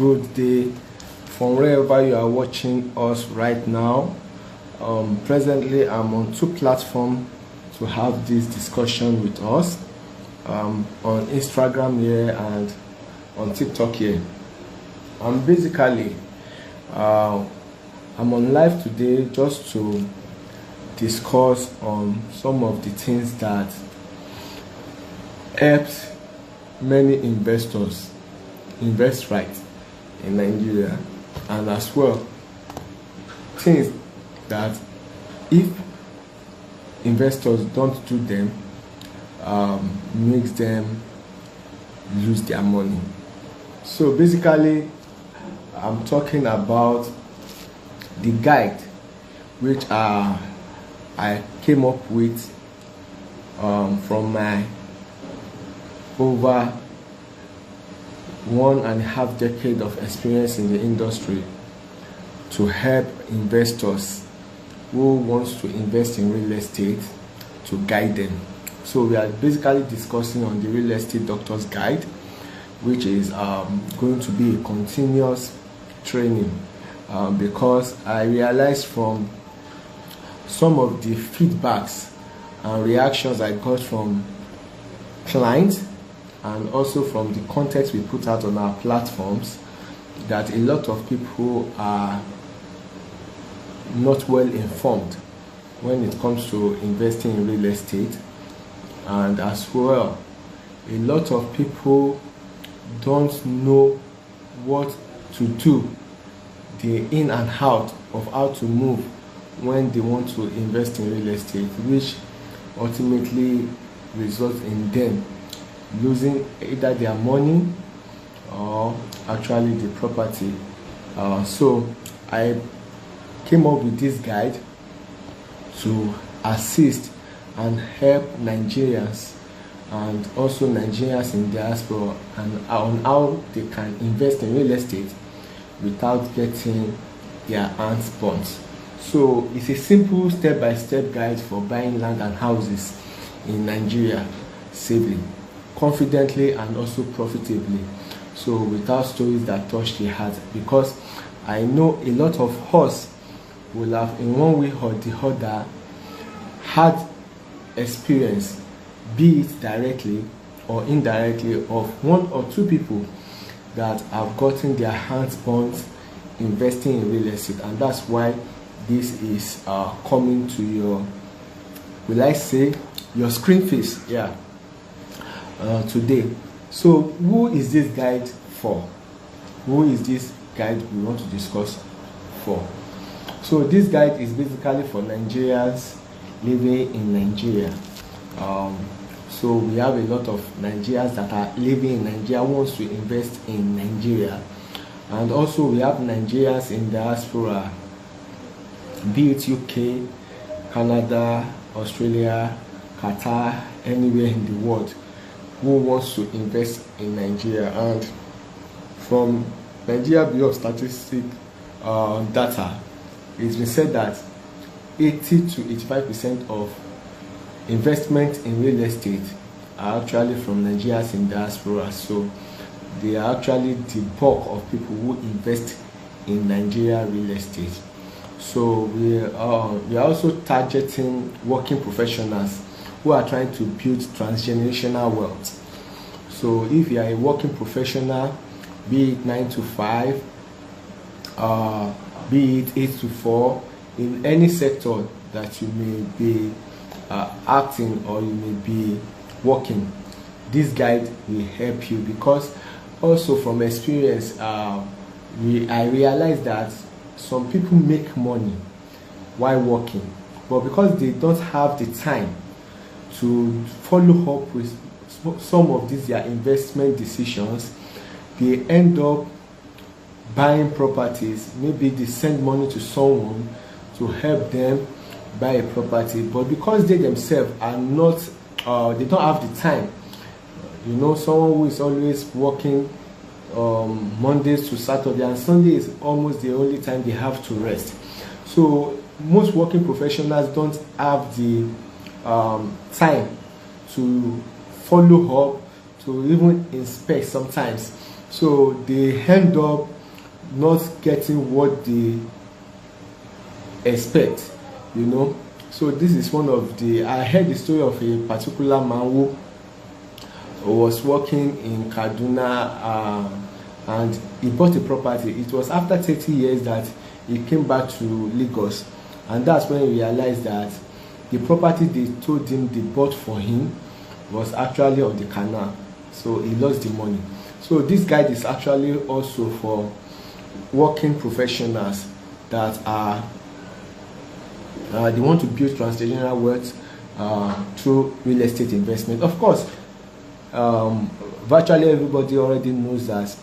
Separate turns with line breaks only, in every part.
good day from wherever you are watching us right now. Presently, I'm on two platforms to have this discussion with us, on Instagram here and on TikTok here. Basically, I'm on live today just to discuss on some of the things that helps many investors invest right in Nigeria, and as well things that if investors don't do them makes them lose their money. So basically, I'm talking about the guide which I came up with from my over 1.5 decade of experience in the industry to help investors who wants to invest in real estate, to guide them. So we are basically discussing on the Real Estate Doctor's Guide, which is going to be a continuous training, because I realized from some of the feedbacks and reactions I got from clients and also from the content we put out on our platforms that a lot of people are not well informed when it comes to investing in real estate, and as well a lot of people don't know what to do, the in and out of how to move when they want to invest in real estate, which ultimately results in them losing either their money or actually the property. So I came up with this guide to assist and help Nigerians and also Nigerians in diaspora and on how they can invest in real estate without getting their hands burnt. So it's a simple step-by-step guide for buying land and houses in Nigeria safely, confidently, and also profitably, so without stories that touch the heart, because I know a lot of us will have in one way or the other had experience, be it directly or indirectly, of one or two people that have gotten their hands burnt investing in real estate, and that's why this is coming to your, will I say, your screen face, yeah, today. So who is this guide for? Who is this guide we want to discuss for? So this guide is basically for Nigerians living in Nigeria. So we have a lot of Nigerians that are living in Nigeria, wants to invest in Nigeria, and also we have Nigerians in diaspora, be it UK, Canada, Australia, Qatar, anywhere in the world, who wants to invest in Nigeria. And from Nigeria Bureau of Statistics data, it's been said that 80 to 85% of investment in real estate are actually from Nigerians in diaspora. So they are actually the bulk of people who invest in Nigeria real estate. So we are also targeting working professionals who are trying to build transgenerational wealth. So if you are a working professional, be it 9 to 5, be it 8 to 4, in any sector that you may be acting or you may be working, this guide will help you, because also from experience, I realized that some people make money while working, but because they don't have the time to follow up with some of these their investment decisions, they end up buying properties. Maybe they send money to someone to help them buy a property, but because they themselves are not, they don't have the time. You know, someone who is always working Mondays to Saturday, and Sunday is almost the only time they have to rest. So most working professionals don't have the time to follow up, to even inspect sometimes so they end up not getting what they expect, you know. So this is one of the, I heard the story of a particular man who was working in Kaduna, and he bought a property. It was after 30 years that he came back to Lagos, and that's when he realized that the property they told him they bought for him was actually on the canal, so he lost the money. So this guide is actually also for working professionals that are they want to build transgenerational wealth through real estate investment. Of course, virtually everybody already knows that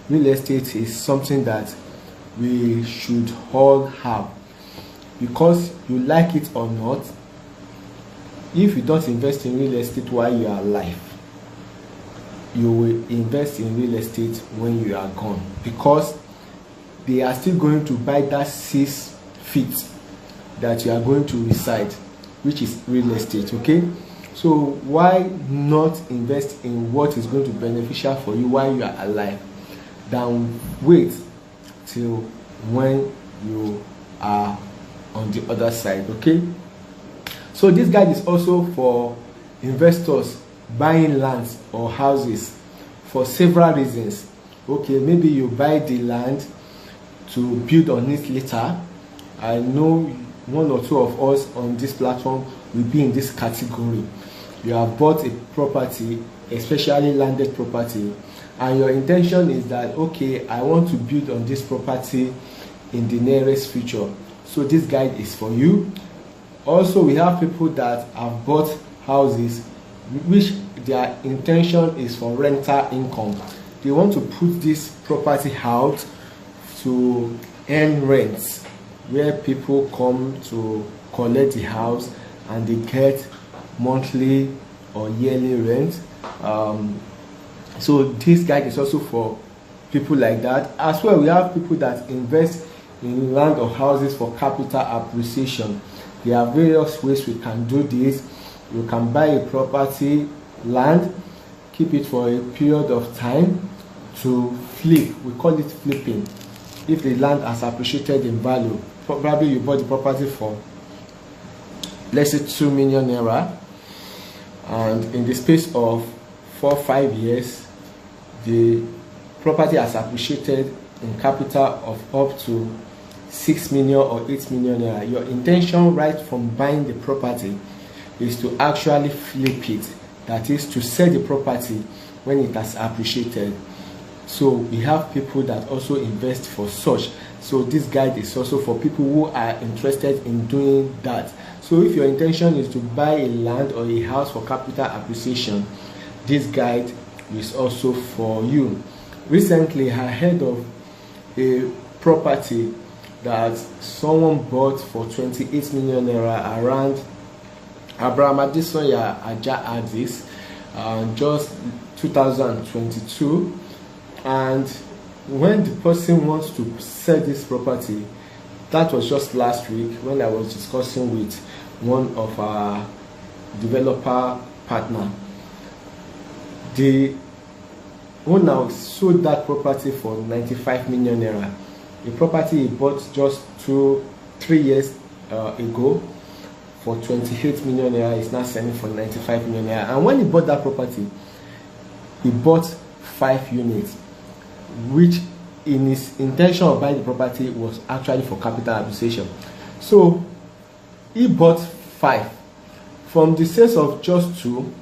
real estate is something that we should all have, because you like it or not, if you don't invest in real estate while you are alive, you will invest in real estate when you are gone, because they are still going to buy that 6 feet that you are going to reside, which is real estate. Okay, so why not invest in what is going to be beneficial for you while you are alive, than wait till when you are on the other side? Okay, so this guide is also for investors buying lands or houses for several reasons. Okay, maybe you buy the land to build on it later. I know one or two of us on this platform will be in this category. You have bought a property, especially landed property, and your intention is that, okay, I want to build on this property in the nearest future. So this guide is for you. Also, we have people that have bought houses which their intention is for rental income. They want to put this property out to earn rents, where people come to collect the house and they get monthly or yearly rent. So this guide is also for people like that. As well, we have people that invest in land or houses for capital appreciation. There are various ways we can do this. You can buy a property, land, keep it for a period of time to flip. We call it flipping. If the land has appreciated in value, probably you bought the property for, let's say, 2 million naira, and in the space of 4 or 5 years, the property has appreciated in capital of up to 6 million or 8 million naira. Your intention right from buying the property is to actually flip it, that is to sell the property when it has appreciated. So we have people that also invest for such. So this guide is also for people who are interested in doing that. So if your intention is to buy a land or a house for capital appreciation, this guide is also for you. Recently, I heard of a property that someone bought for 28 million naira around Abraham Adesoya Aja Addis, just 2022. And when the person wants to sell this property, that was just last week when I was discussing with one of our developer partner. The owner sold that property for 95 million naira. The property he bought just 2-3 years ago for 28 million naira is now selling for 95 million naira. And when he bought that property, he bought 5 units, which in his intention of buying the property was actually for capital appreciation. So he bought 5. From the sales of just 2,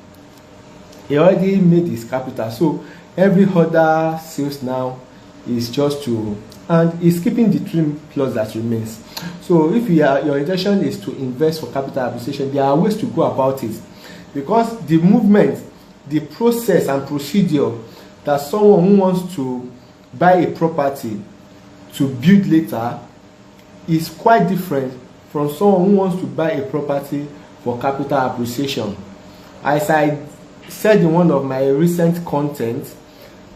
he already made his capital. So every other sales now is just 2, and he's keeping the 3 plus that remains. So if your intention is to invest for capital appreciation, there are ways to go about it, because the movement, the process and procedure that someone who wants to buy a property to build later is quite different from someone who wants to buy a property for capital appreciation. As I said in one of my recent content,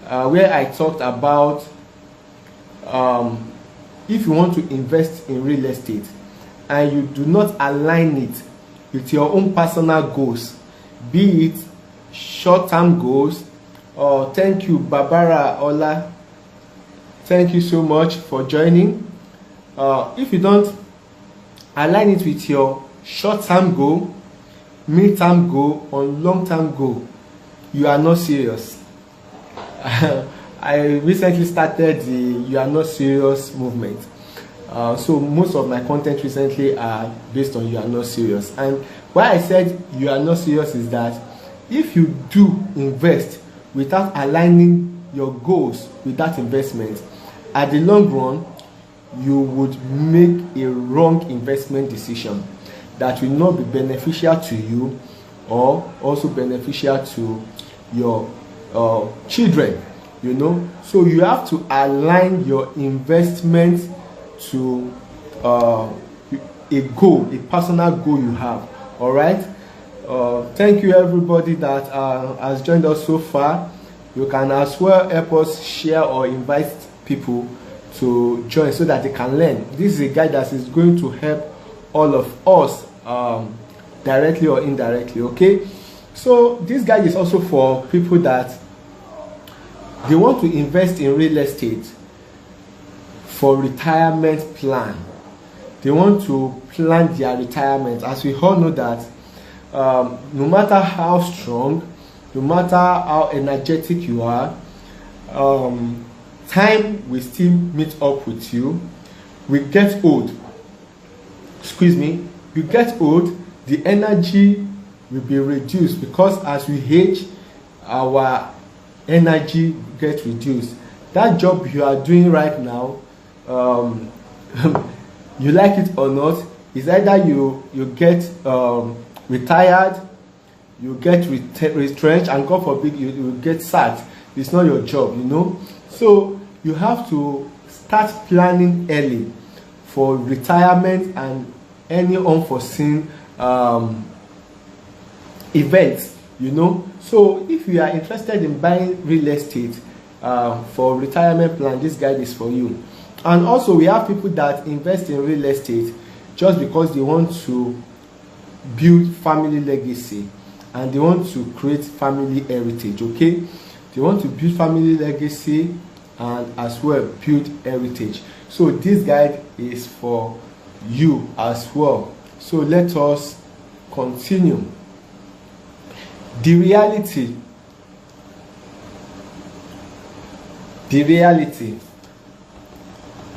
where I talked about if you want to invest in real estate and you do not align it with your own personal goals, be it short-term goals Thank you, Barbara Ola. Thank you so much for joining. If you don't align it with your short-term goal, mid-term goal, or long-term goal, you are not serious. I recently started the You Are Not Serious movement. So most of my content recently are based on You Are Not Serious. And why I said you are not serious is that if you do invest without aligning your goals with that investment, at the long run, you would make a wrong investment decision that will not be beneficial to you or also beneficial to your children, you know. So you have to align your investment to a goal, a personal goal you have. All right. Thank you everybody that has joined us so far. You can as well help us share or invite people to join so that they can learn. This is a guide that is going to help all of us directly or indirectly. Okay, so this guide is also for people that they want to invest in real estate for retirement plan. They want to plan their retirement. As we all know that no matter how strong, no matter how energetic you are, time will still meet up with you. We get old. Excuse me. You get old, the energy will be reduced because as we age, our energy gets reduced. That job you are doing right now, you like it or not, is either you get retired, you get retrenched, and God forbid you get sacked. It's not your job, you know. So you have to start planning early for retirement and any unforeseen events, you know. So if you are interested in buying real estate for retirement plan, this guide is for you. And also we have people that invest in real estate just because they want to build family legacy and they want to create family heritage. Okay, they want to build family legacy and as well build heritage. So this guide is for you as well. So let us continue. The reality,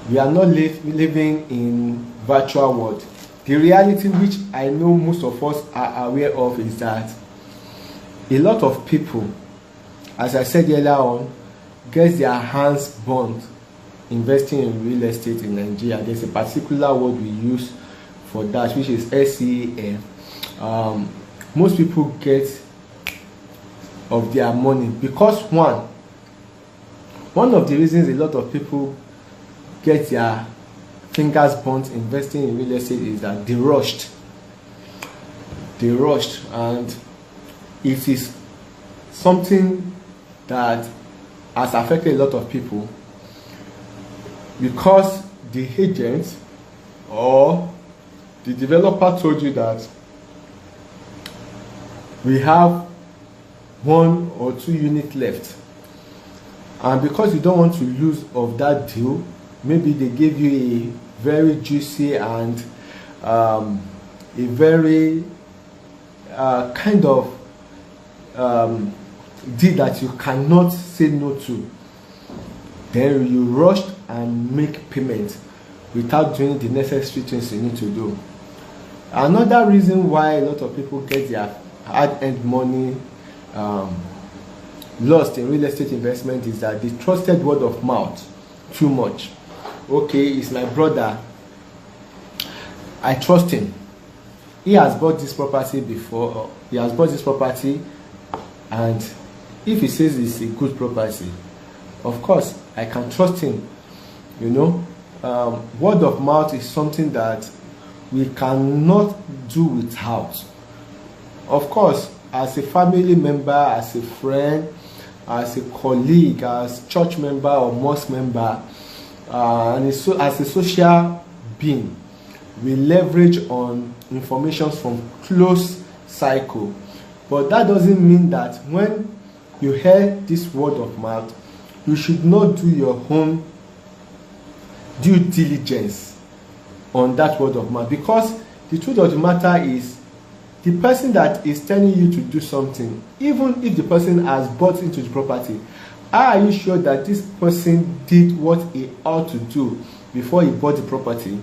we are not living in virtual world. The reality, which I know most of us are aware of, is that a lot of people, as I said earlier on, get their hands burnt investing in real estate in Nigeria. There's a particular word we use for that, which is SEM. Most people get of their money because one of the reasons a lot of people get their fingers burnt investing in real estate is that they rushed, and it is something that has affected a lot of people because the agent or the developer told you that we have 1 or 2 units left, and because you don't want to lose of that deal, maybe they gave you a very juicy and a very kind of deal that you cannot say no to. Then you rushed and make payment without doing the necessary things you need to do. Another reason why a lot of people get their hard-earned money lost in real estate investment is that they trusted word of mouth too much. Okay, it's my brother, I trust him. He has bought this property before. He has bought this property, and if he says it's a good property, of course I can trust him. You know, word of mouth is something that we cannot do without. Of course, as a family member, as a friend, as a colleague, as church member or mosque member, and as a social being, we leverage on information from close cycle. But that doesn't mean that when you hear this word of mouth, you should not do your own due diligence on that word of mouth, because the truth of the matter is the person that is telling you to do something, even if the person has bought into the property, are you sure that this person did what he ought to do before he bought the property?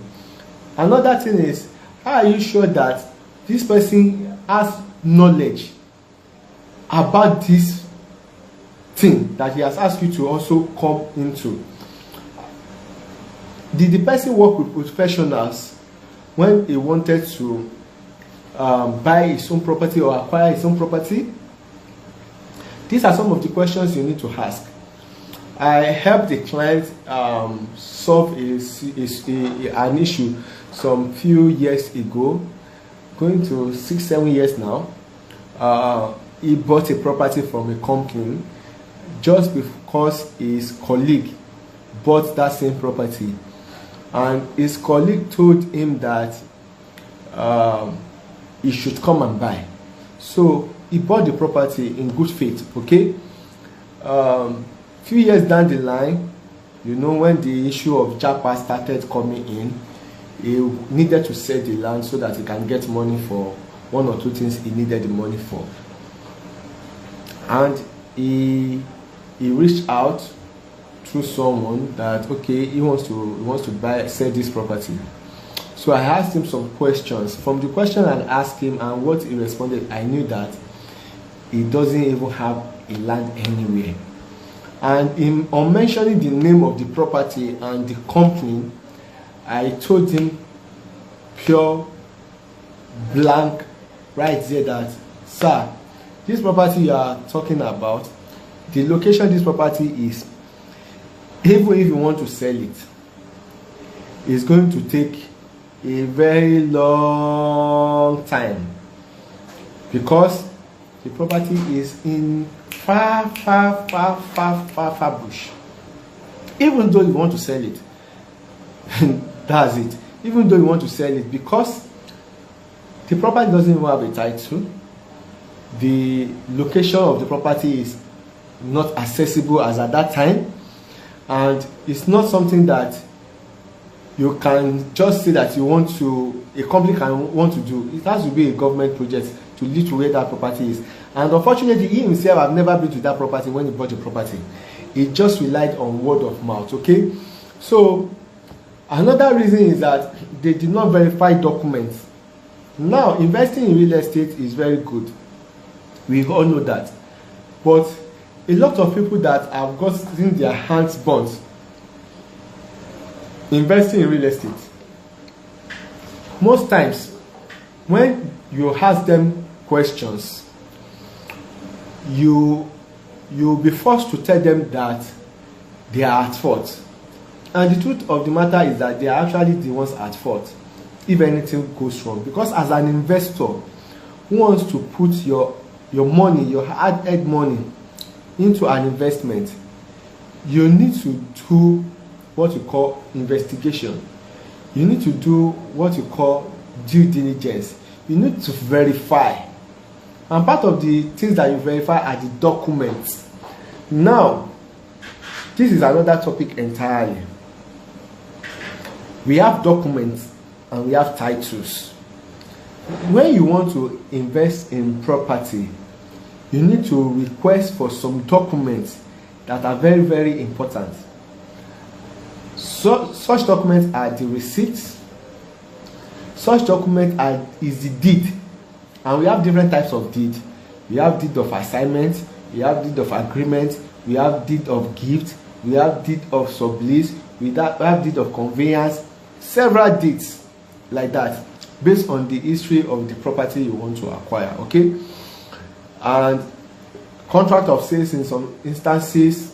Another thing is, are you sure that this person has knowledge about this thing that he has asked you to also come into? Did the person work with professionals when he wanted to buy his own property or acquire his own property? These are some of the questions you need to ask. I helped the client solve an issue some few years ago, going to 6-7 years now. He bought a property from a company just because his colleague bought that same property, and his colleague told him that he should come and buy. So he bought the property in good faith. Okay, few years down the line, you know, when the issue of JAPA started coming in, he needed to sell the land so that he can get money for one or two things he needed the money for. And he reached out through someone that, okay, he wants to sell this property. So I asked him some questions. From the question I asked him and what he responded, I knew that he doesn't even have a land anywhere. And on mentioning the name of the property and the company, I told him pure blank right there that, sir, this property you are talking about, the location this property is, even if you want to sell it, it's going to take a very long time, because the property is in far bush. Even though you want to sell it, that's it. Even though you want to sell it, because the property doesn't even have a title, the location of the property is not accessible as at that time, and it's not something that you can just say that you want to, a company can want to do. It has to be a government project to lead to where that property is. And unfortunately, he himself have never been to that property when he bought the property. He just relied on word of mouth. Okay, so another reason is that they did not verify documents. Now, investing in real estate is very good. We all know that. But a lot of people that have gotten their hands burnt investing in real estate, most times when you ask them questions, you'll be forced to tell them that they are at fault. And the truth of the matter is that they are actually the ones at fault if anything goes wrong. Because as an investor who wants to put your money, your hard-earned money into an investment, you need to do what you call investigation. You need to do what you call due diligence. You need to verify. And part of the things that you verify are the documents. Now, this is another topic entirely. We have documents and we have titles. When you want to invest in property, you need to request for some documents that are very, very important. So, such documents are the receipts. Such document is the deed. And we have different types of deed. We have deed of assignment, we have deed of agreement, we have deed of gift, we have deed of sublease, we have deed of conveyance, several deeds like that, based on the history of the property you want to acquire. Okay, and contract of sales in some instances.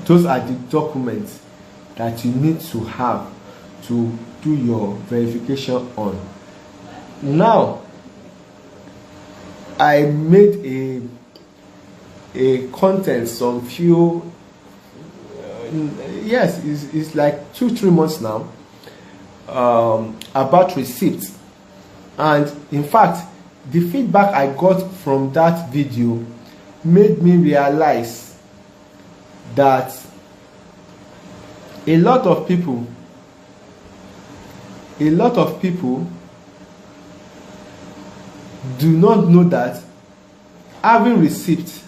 Those are the documents that you need to have to do your verification on. Now, I made a content some few yes, it's like 2-3 months now, about receipts. And in fact, the feedback I got from that video made me realize that a lot of people do not know that having receipt,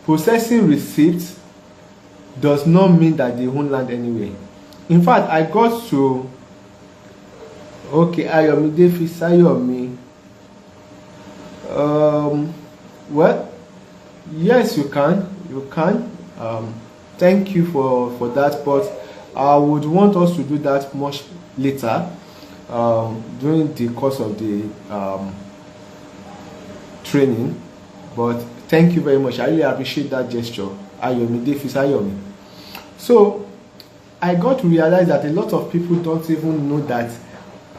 possessing receipt, does not mean that they own land anyway. In fact, I got to Ayomide Fisayomi. Well, yes, you can. Thank you for that, but I would want us to do that much later, during the course of the training. But thank you very much. I really appreciate that gesture, Ayomide Fisayomi. So I got to realize that a lot of people don't even know that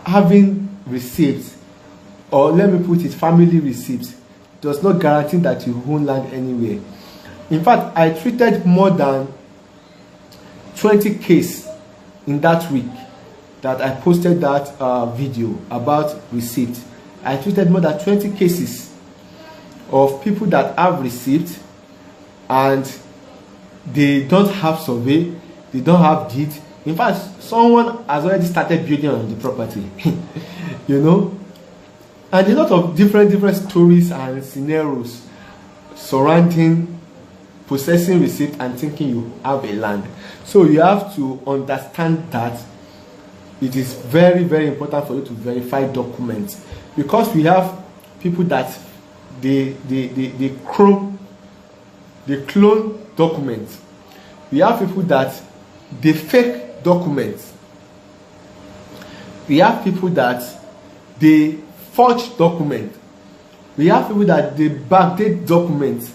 having receipts, or let me put it, family receipts, does not guarantee that you own land anywhere. In fact, I treated more than 20 cases in that week that I posted that video about receipt. I treated more than 20 cases of people that have receipt and they don't have survey, they don't have deed. In fact, someone has already started building on the property. You know, and a lot of different stories and scenarios surrounding possessing receipt and thinking you have a land. So you have to understand that it is very, very important for you to verify documents, because we have people that they clone documents. We have people that they fake documents. We have people that they forge documents. We have people that they backdate documents,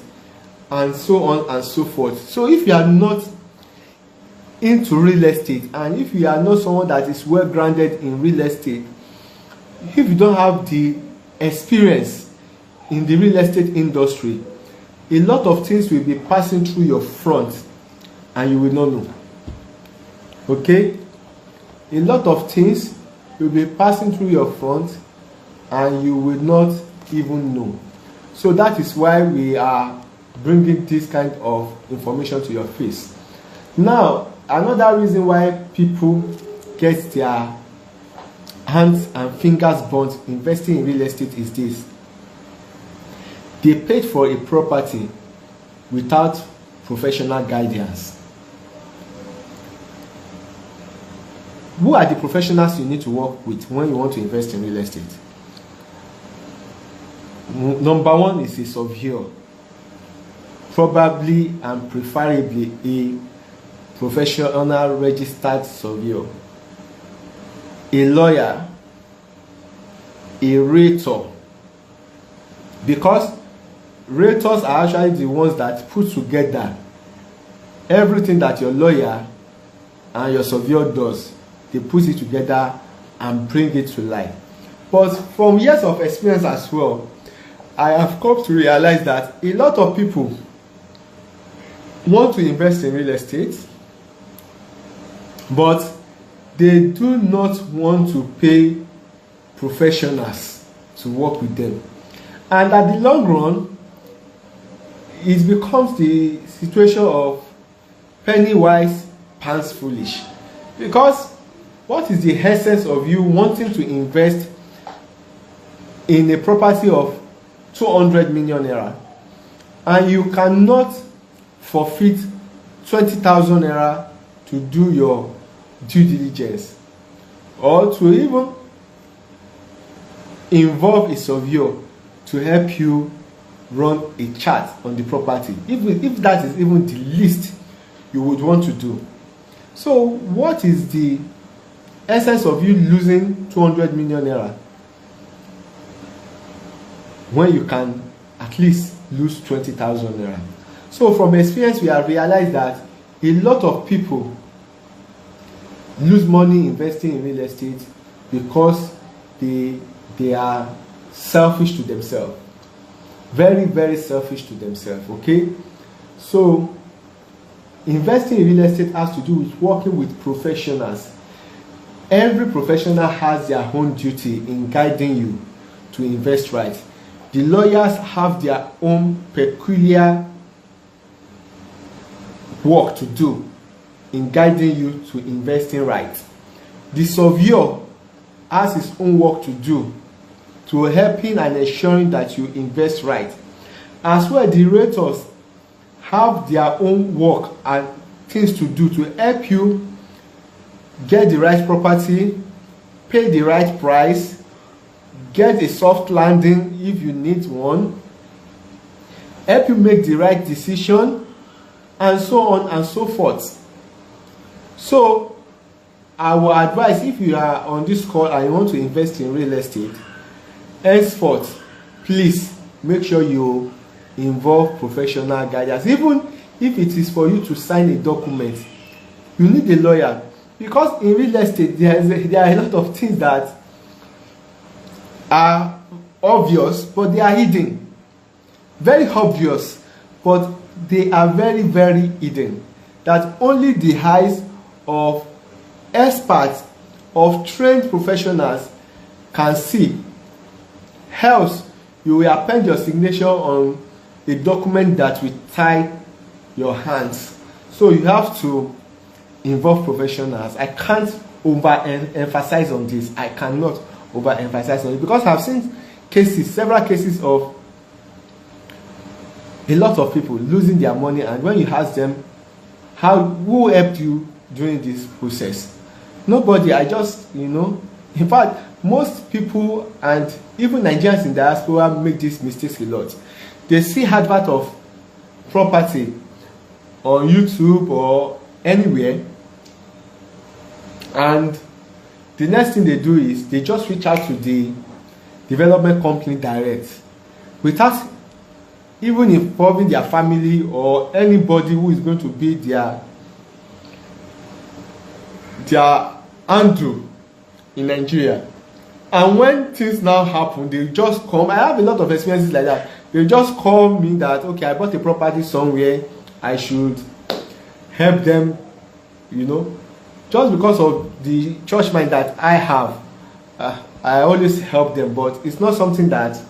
and so on and so forth. So if you are not into real estate, and if you are not someone that is well grounded in real estate, if you don't have the experience in the real estate industry, a lot of things will be passing through your front and you will not know. Okay, a lot of things will be passing through your front and you will not even know. So that is why we are bringing this kind of information to your face. Now, another reason why people get their hands and fingers burnt investing in real estate is this: they paid for a property without professional guidance. Who are the professionals you need to work with when you want to invest in real estate? Number one is a surveyor, probably and preferably a professional registered surveyor, a lawyer, a realtor, because realtors are actually the ones that put together everything that your lawyer and your surveyor does. They put it together and bring it to life. But from years of experience as well, I have come to realize that a lot of people want to invest in real estate, but they do not want to pay professionals to work with them. And at the long run, it becomes the situation of penny wise, pounds foolish. Because what is the essence of you wanting to invest in a property of 200 million naira and you cannot forfeit 20,000 naira to do your due diligence, or to even involve a surveyor to help you run a chart on the property, if that is even the least you would want to do? So what is the essence of you losing 200 million naira when you can at least lose 20,000 naira? So from experience, we have realized that a lot of people lose money investing in real estate because they are selfish to themselves. Very, very selfish to themselves. Okay, so investing in real estate has to do with working with professionals. Every professional has their own duty in guiding you to invest right. The lawyers have their own peculiar work to do in guiding you to investing right. The surveyor has his own work to do to helping and ensuring that you invest right. As well, the realtors have their own work and things to do to help you get the right property, pay the right price, get a soft landing if you need one, help you make the right decision, and so on and so forth. So I will advise, if you are on this call and you want to invest in real estate, henceforth, please make sure you involve professional guidance. Even if it is for you to sign a document, you need a lawyer, because in real estate there are a lot of things that are obvious but they are hidden. Very obvious, but they are very, very hidden, that only the eyes of experts, of trained professionals can see. Else you will append your signature on a document that will tie your hands. So you have to involve professionals. I can't overemphasize on this. I cannot overemphasize on it, because I've seen cases, several cases of a lot of people losing their money, and when you ask them who helped you during this process, nobody. I just, in fact, most people and even Nigerians in diaspora make these mistakes a lot. They see advert of property on YouTube or anywhere, and the next thing they do is they just reach out to the development company direct, without even involving their family or anybody who is going to be their handle in Nigeria. And when things now happen, they just come. I have a lot of experiences like that. They just call me that, okay, I bought a property somewhere, I should help them, just because of the church mind that I have. I always help them, but it's not something that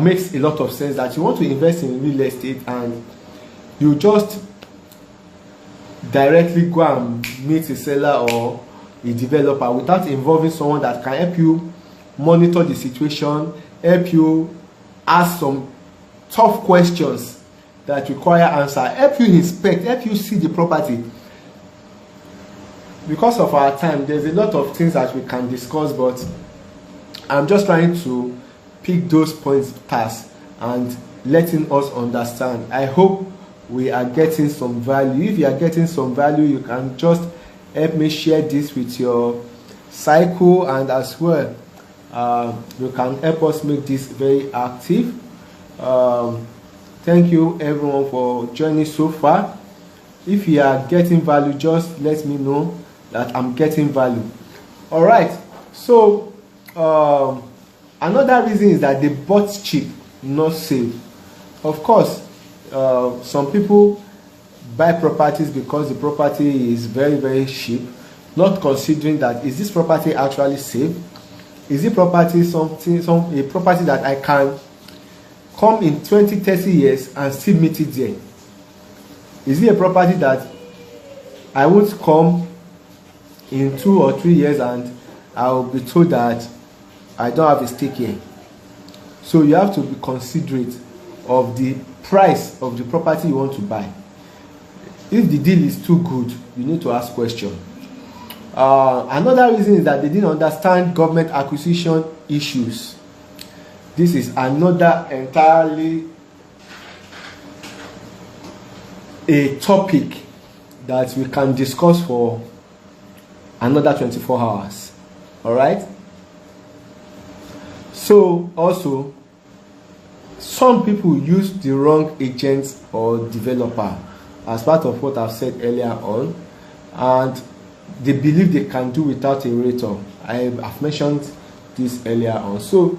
makes a lot of sense, that you want to invest in real estate and you just directly go and meet a seller or a developer without involving someone that can help you monitor the situation, help you ask some tough questions that require answer, help you inspect, help you see the property. Because of our time, there's a lot of things that we can discuss, but I'm just trying to pick those points past and letting us understand. I hope we are getting some value. If you are getting some value, you can just help me share this with your cycle, and as well you can help us make this very active. Thank you everyone for joining so far. If you are getting value, just let me know that I'm getting value. All right, so another reason is that they bought cheap, not save. Of course, some people buy properties because the property is very, very cheap, not considering that, is this property actually safe? Is it property a property that I can come in 20-30 years and still meet it there? Is it a property that I won't come in 2 or 3 years and I will be told that I don't have a stake here? So you have to be considerate of the price of the property you want to buy. If the deal is too good, you need to ask questions. Another reason is that they didn't understand government acquisition issues. This is another entirely a topic that we can discuss for another 24 hours. All right? So also, some people use the wrong agents or developer, as part of what I've said earlier on, and they believe they can do without a realtor. I've mentioned this earlier on. So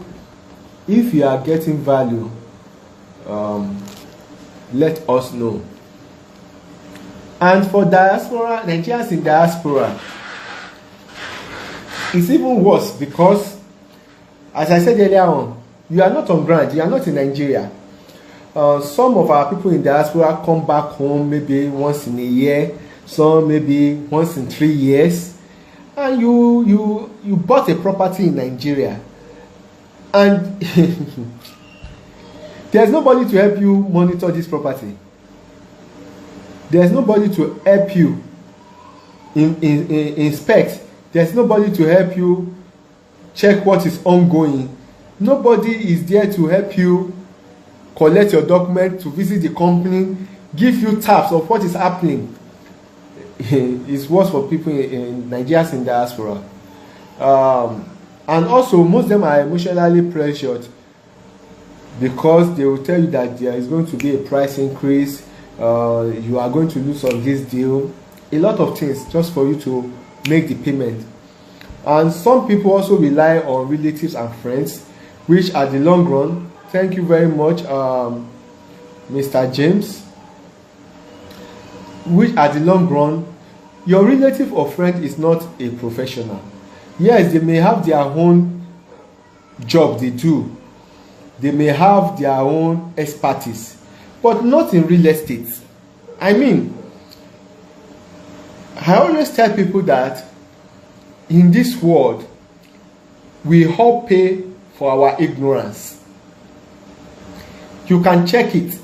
if you are getting value, let us know. And for diaspora, Nigerians in diaspora, it's even worse, because as I said earlier on, You are not on ground. You are not in Nigeria. Some of our people in diaspora come back home maybe once in a year, some maybe once in 3 years, and you bought a property in Nigeria, and there's nobody to help you monitor this property. There's nobody to help you inspect. There's nobody to help you check what is ongoing. Nobody is there to help you collect your document, to visit the company, give you taps of what is happening. It's worse for people in Nigerians in diaspora. And also, most of them are emotionally pressured because they will tell you that there is going to be a price increase, you are going to lose on this deal, a lot of things just for you to make the payment. And some people also rely on relatives and friends, which at the long run, thank you very much, Mr. James, which at the long run, your relative or friend is not a professional. Yes, they may have their own job they do. They may have their own expertise, but not in real estate. I mean, I always tell people that in this world, we all pay for our ignorance. You can check it.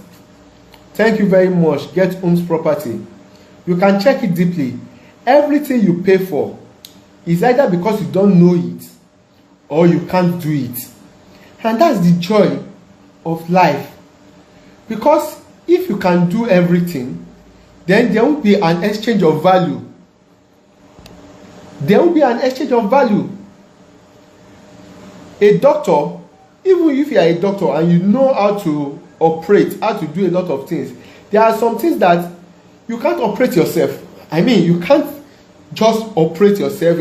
Thank you very much. Get Homes Property. You can check it deeply. Everything you pay for is either because you don't know it or you can't do it. And that's the joy of life. Because if you can do everything, then there will be an exchange of value. There will be an exchange of value. A doctor, even if you are a doctor and you know how to operate, how to do a lot of things, there are some things that you can't operate yourself. I mean, you can't just operate yourself.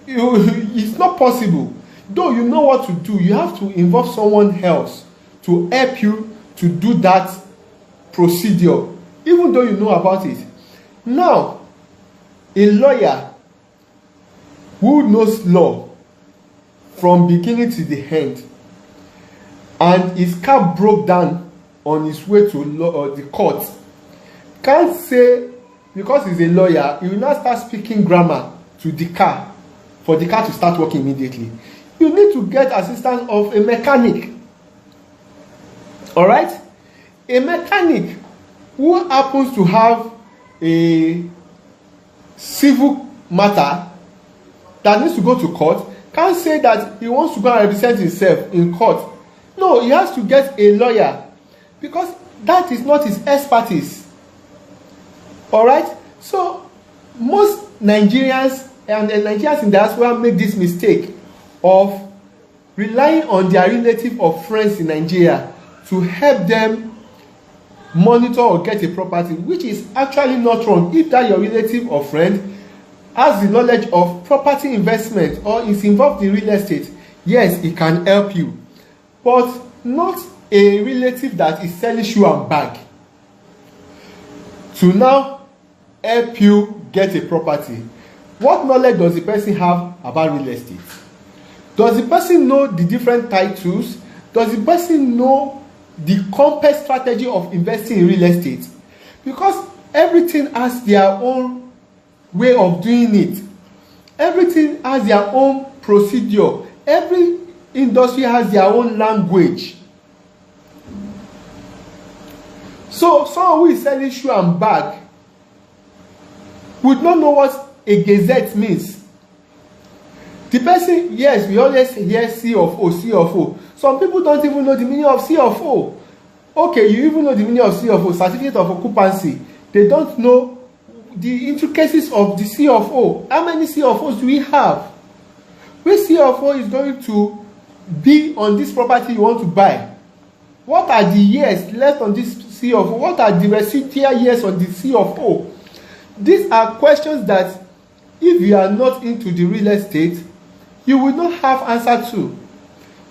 It's not possible. Though you know what to do, you have to involve someone else to help you to do that procedure, even though you know about it. Now, a lawyer who knows law from beginning to the end, and his car broke down on his way to the court, can't say because he's a lawyer he will not start speaking grammar to the car for the car to start working immediately. You need to get assistance of a mechanic. All right, a mechanic who happens to have a civil matter that needs to go to court can't say that he wants to go and represent himself in court. No, he has to get a lawyer because that is not his expertise. All right, so most Nigerians and Nigerians in diaspora make this mistake of relying on their relative or friends in Nigeria to help them monitor or get a property, which is actually not wrong. If that your relative or friend has the knowledge of property investment or is involved in real estate, yes, it can help you, but not a relative that is selling shoe and bag to now help you get a property. What knowledge does the person have about real estate? Does the person know the different titles? Does the person know the compass strategy of investing in real estate? Because everything has their own way of doing it. Everything has their own procedure. Every industry has their own language. So someone who is selling shoe and bag would not know what a gazette means. The person, yes, we always hear C of O, C of O. Some people don't even know the meaning of C of O. Okay, you even know the meaning of C of O, certificate of occupancy. They don't know the intricacies of the C of O. How many C of O's do we have? Which C of O is going to be on this property you want to buy? What are the years left on this C of O? What are the residual years on the C of O? These are questions that if you are not into the real estate, you will not have answer to.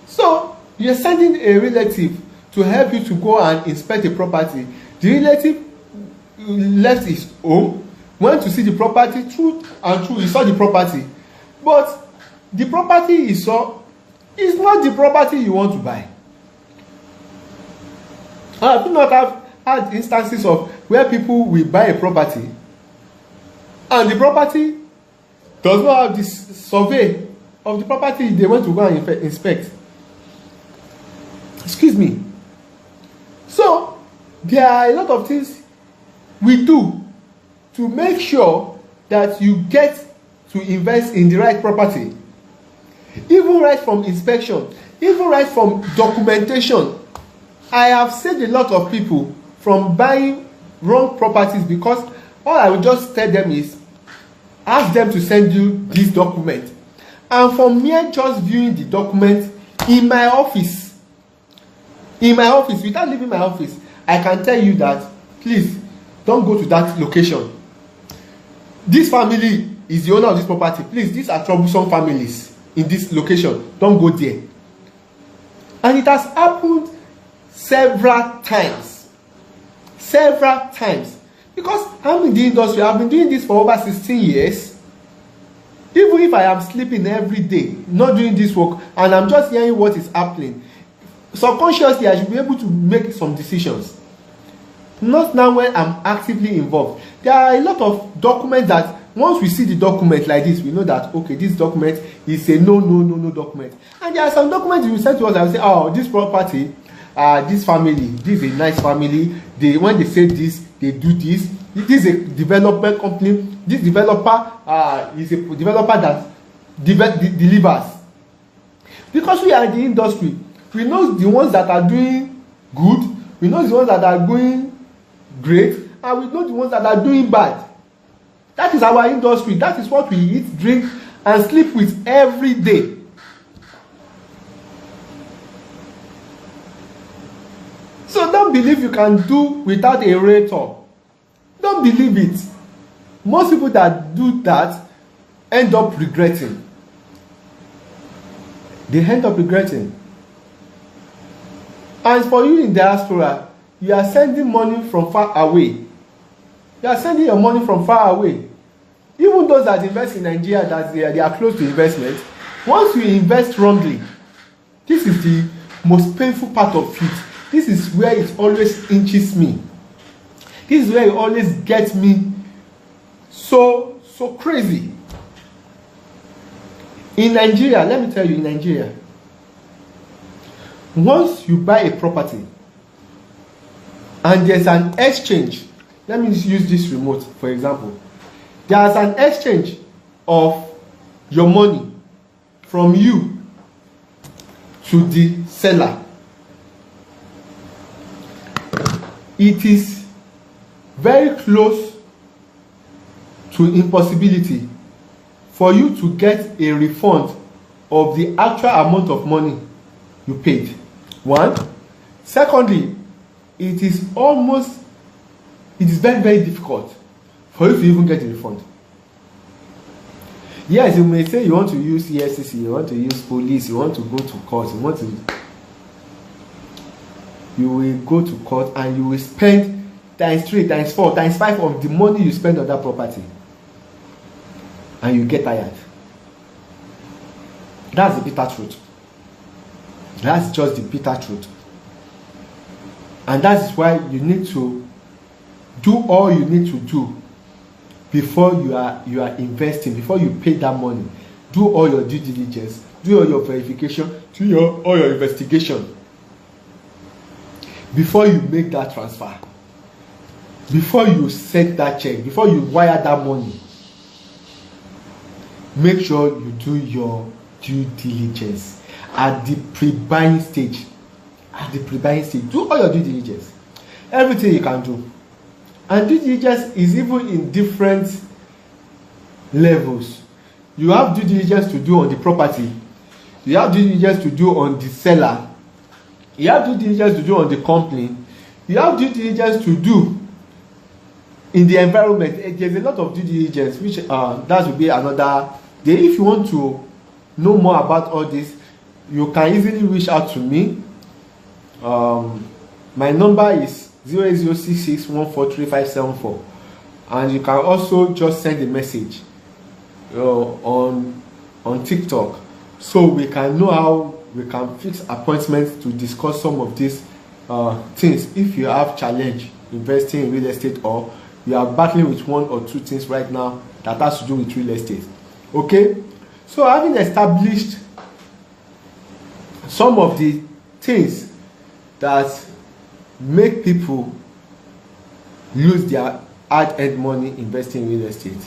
So you're sending a relative to help you to go and inspect a property. The relative left his home, went to see the property, true and true, he saw the property. But the property he saw It's not the property you want to buy. I do not have had instances of where people will buy a property and the property does not have this survey of the property they want to go and inspect. Excuse me. So there are a lot of things we do to make sure that you get to invest in the right property. Even right from inspection, even right from documentation. I have saved a lot of people from buying wrong properties because all I will just tell them is ask them to send you this document. And from mere just viewing the document in my office, without leaving my office, I can tell you that please don't go to that location. This family is the owner of this property. Please, these are troublesome families in this location. Don't go there. And it has happened several times. Because I'm in the industry, I've been doing this for over 16 years. Even if I am sleeping every day, not doing this work, and I'm just hearing what is happening, subconsciously I should be able to make some decisions. Not now when I'm actively involved. There are a lot of documents that once we see the document like this, we know that okay, this document is a no document. And there are some documents you send to us and say, oh, this property, this family, this is a nice family. When they say this, they do this. This is a development company. This developer is a developer that delivers. Because we are in the industry, we know the ones that are doing good, we know the ones that are going great, and we know the ones that are doing bad. That is our industry. That is what we eat, drink, and sleep with every day. So don't believe you can do without a rater. Don't believe it. Most people that do that end up regretting. They end up regretting. And for you in diaspora, you are sending money from far away. You are sending your money from far away. Even those that invest in Nigeria, that they are close to investment, once you invest wrongly, this is the most painful part of it. This is where it always inches me. This is where it always gets me so crazy. In Nigeria, let me tell you, in Nigeria, once you buy a property and there's an exchange, let me use this remote for example. There's an exchange of your money from you to the seller. It is very close to impossibility for you to get a refund of the actual amount of money you paid. One. Secondly, it is very difficult for you to even get a refund. Yes, you may say you want to use EFCC, you want to use police, you want to go to court, you will go to court and you will spend times 3, times 4, times 5 of the money you spend on that property. And you get tired. That's the bitter truth. That's just the bitter truth. And that is why you need to do all you need to do before you are investing, before you pay that money. Do all your due diligence, do all your verification, do all your investigation before you make that transfer, before you send that check, before you wire that money. Make sure you do your due diligence at the pre-buying stage. At the pre-buying stage, do all your due diligence. Everything you can do. And due diligence is even in different levels. You have due diligence to do on the property. You have due diligence to do on the seller. You have due diligence to do on the company. You have due diligence to do in the environment. There's a lot of due diligence, which that will be another day. If you want to know more about all this, you can easily reach out to me. My number is 08066143574, and you can also just send a message on TikTok, so we can know how we can fix appointments to discuss some of these things. If you have challenge investing in real estate, or you are battling with one or two things right now that has to do with real estate. Okay, so having established some of the things that make people lose their hard-earned money investing in real estate,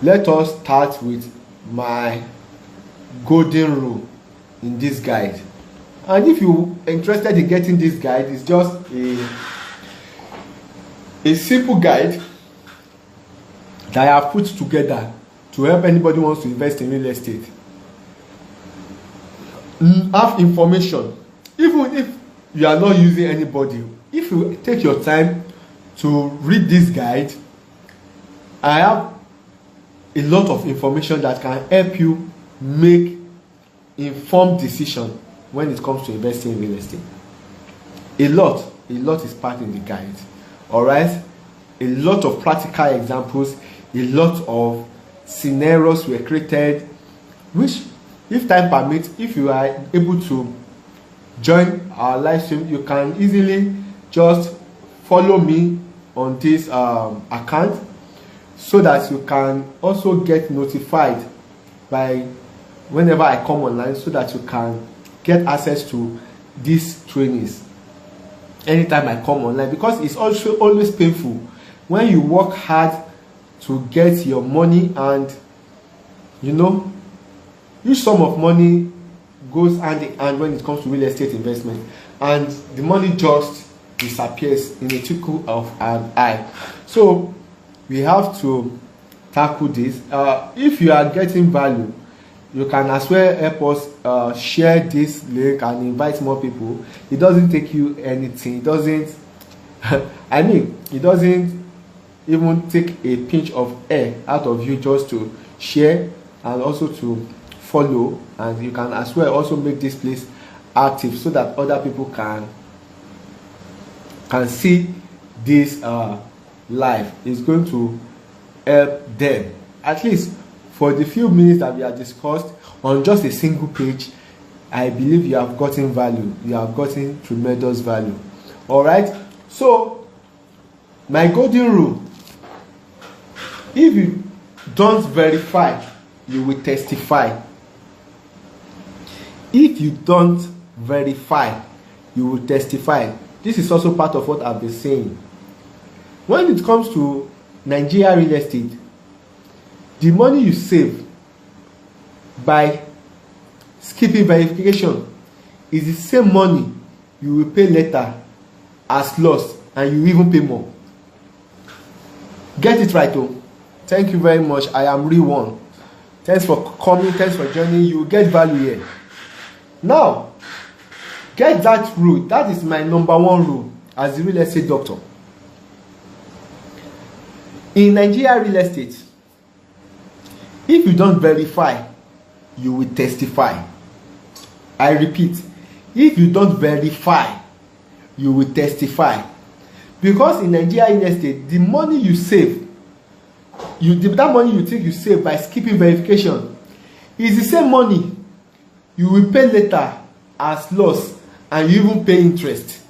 let us start with my golden rule in this guide. And if you are interested in getting this guide, it's just a simple guide that I have put together to help anybody who wants to invest in real estate have information. Even if you are not using anybody, if you take your time to read this guide, I have a lot of information that can help you make informed decision when it comes to investing in real estate. A lot is packed in the guide. All right, a lot of practical examples, a lot of scenarios were created, which, if time permits, if you are able to join our live stream, you can easily just follow me on this account, so that you can also get notified by whenever I come online, so that you can get access to these trainings anytime I come online. Because it's also always painful when you work hard to get your money, and you know, huge sum of money goes hand in hand when it comes to real estate investment, and the money just disappears in a twinkle of an eye. So we have to tackle this. If you are getting value, you can as well help us share this link and invite more people. It doesn't take you anything. It doesn't I mean, it doesn't even take a pinch of air out of you just to share and also to follow, and you can as well also make this place active so that other people can see this live. It's going to help them, at least for the few minutes that we have discussed on just a single page. I believe you have gotten value. You have gotten tremendous value. All right, so my golden rule: if you don't verify, you will testify. If you don't verify, you will testify. This is also part of what I've been saying. When it comes to Nigeria real estate, the money you save by skipping verification is the same money you will pay later as loss, and you even pay more. Get it right, though. Thank you very much. I am Real One. Thanks for coming. Thanks for joining. You will get value here. Now, get that rule. That is my number one rule as a real estate doctor. In Nigeria real estate, if you don't verify, you will testify. I repeat, if you don't verify, you will testify. Because in Nigeria real estate, the money you save, that money you think you save by skipping verification, is the same money you will pay later as loss, and you even pay interest.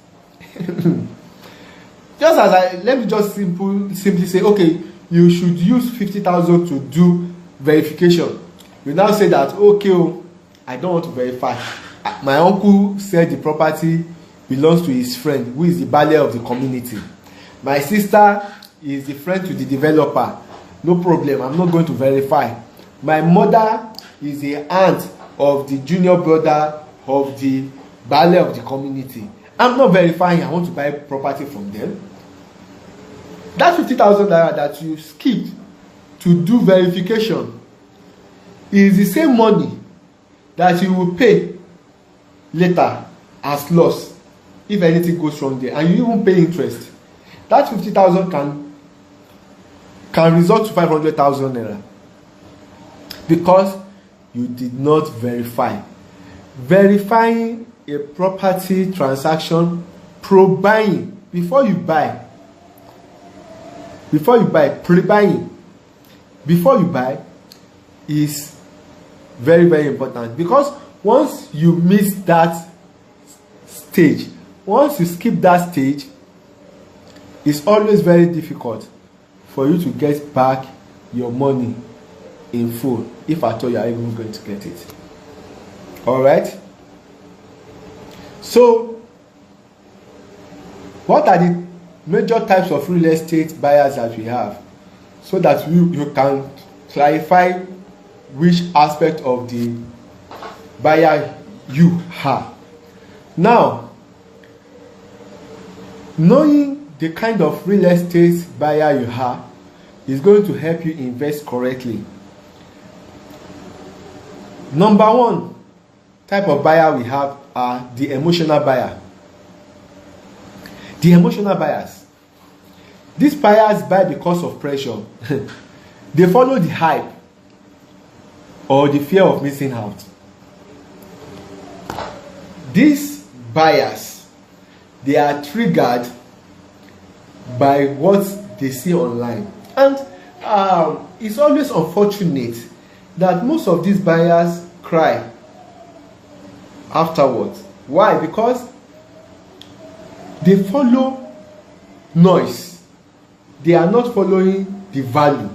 Just as let me just simply say, okay, you should use 50,000 to do verification. You now say that, okay, I don't want to verify. My uncle said the property belongs to his friend, who is the baale of the community. My sister is the friend to the developer. No problem, I'm not going to verify. My mother is the aunt of the junior brother of the baale of the community. I'm not verifying. I want to buy property from them. That 50,000 naira that you skipped to do verification is the same money that you will pay later as loss if anything goes wrong there, and you even pay interest. That 50,000 can result to 500,000 naira because you did not verify. Verifying a property transaction, pre-buying, before you buy, pre-buying before you buy is very, very important. Because once you miss that stage, once you skip that stage, it's always very difficult for you to get back your money in full, if at all you are even going to get it. All right. So what are the major types of real estate buyers that we have, so that you can clarify which aspect of the buyer you are. Now, knowing the kind of real estate buyer you are is going to help you invest correctly. Number one type of buyer we have are the emotional buyer. The emotional buyers. These buyers buy because of pressure. They follow the hype or the fear of missing out. These buyers, they are triggered by what they see online. And it's always unfortunate that most of these buyers cry afterwards. Why? Because they follow noise. They are not following the value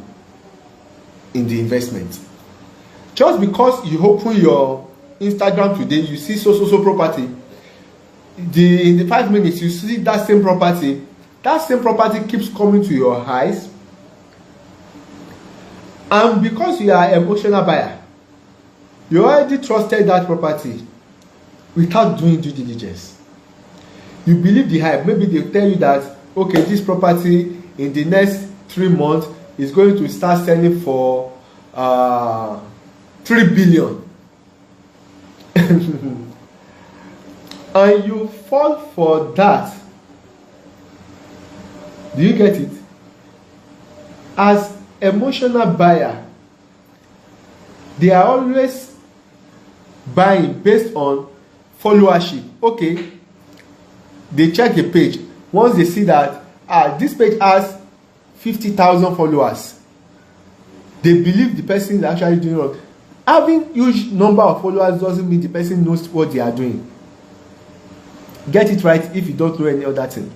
in the investment. Just because you open your Instagram today, you see so property, in the 5 minutes you see that same property keeps coming to your eyes, and because you are an emotional buyer, you already trusted that property without doing due diligence. You believe the hype. Maybe they tell you that, okay, this property in the next 3 months is going to start selling for 3 billion. And you fall for that. Do you get it? As emotional buyer, they are always buying based on followership. Okay, they check a page. Once they see that this page has 50,000 followers, they believe the person is actually doing wrong. Having huge number of followers doesn't mean the person knows what they are doing. Get it right if you don't know any other thing.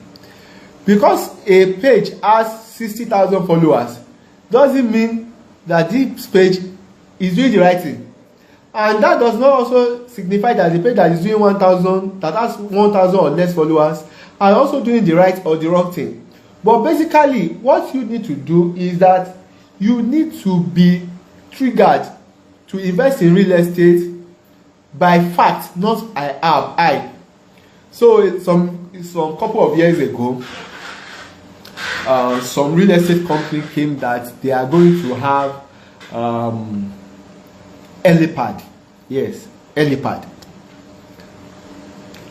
Because a page has 60,000 followers doesn't mean that this page is doing the right thing. And that does not also signify that the page that is doing 1,000, that has 1,000 or less followers, are also doing the right or the wrong thing. But basically, what you need to do is that you need to be triggered to invest in real estate by fact, not I. So some couple of years ago, some real estate company came that they are going to have helipad. Yes, helipad.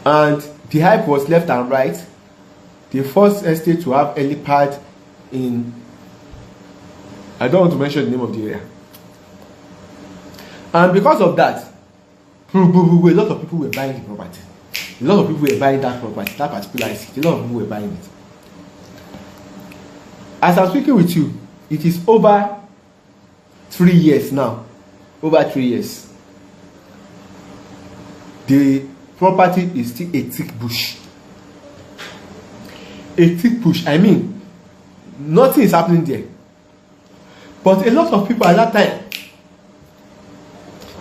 And the hype was left and right. The first estate to have helipad in, I don't want to mention the name of the area. And because of that, a lot of people were buying the property. A lot of people were buying that property, that particular estate. A lot of people were buying it. As I'm speaking with you, it is over 3 years now. Over 3 years. The property is still a thick bush. A thick bush. I mean, nothing is happening there. But a lot of people at that time,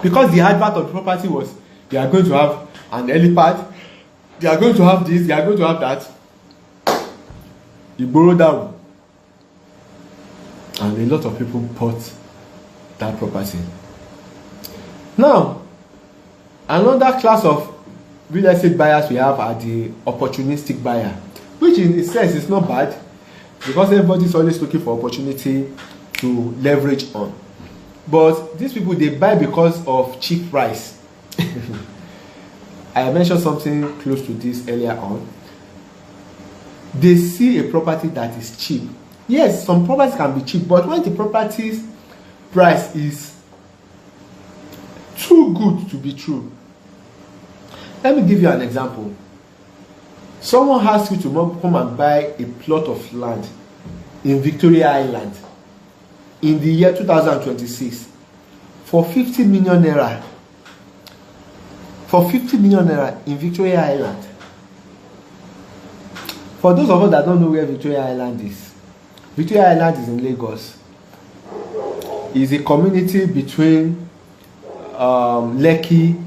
because the advert of the property was, they are going to have an helipad, they are going to have this, they are going to have that, you borrow down. And a lot of people bought that property. Now, another class of real estate buyers we have are the opportunistic buyer, which in a sense is not bad, because everybody is always looking for opportunity to leverage on. But these people, they buy because of cheap price. I mentioned something close to this earlier on. They see a property that is cheap. Yes, some properties can be cheap, but when the property's price is too good to be true. Let me give you an example. Someone asks you to come and buy a plot of land in Victoria Island in the year 2026 for 50 million naira. for 50 million naira in Victoria Island. For those of us that don't know where Victoria Island is, Victoria Island is in Lagos. It's a community between Lekki